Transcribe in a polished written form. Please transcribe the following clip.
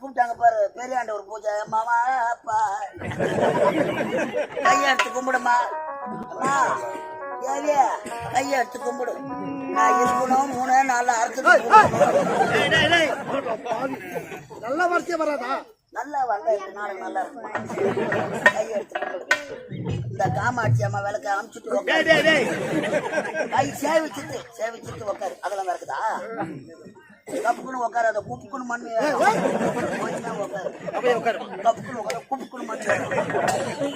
கூப்பிட்டாங்க பாரு பெரியாண்ட ஒரு பூஜை மாமா அப்பா கையெடுத்து கும்பிடுமா தேவியா கையெடுத்து கும்பிடு நான் இருக்கணும் 3-4 அறுத்து நல்ல வார்த்தையா வராதா நல்லா வரல நாளைக்கு நல்லா இருக்கும் கையெடுத்து இந்த காமாட்சி அம்மா விளக்க அனுப்பிச்சுட்டு கை சேவிச்சுட்டு உட்காரு அதெல்லாம் நடக்குதா கப்புக்குன்னு உட்காரு அதை குப்புக்குன்னு மண்ணு உட்காரு கப்புக்குன்னு உட்காரு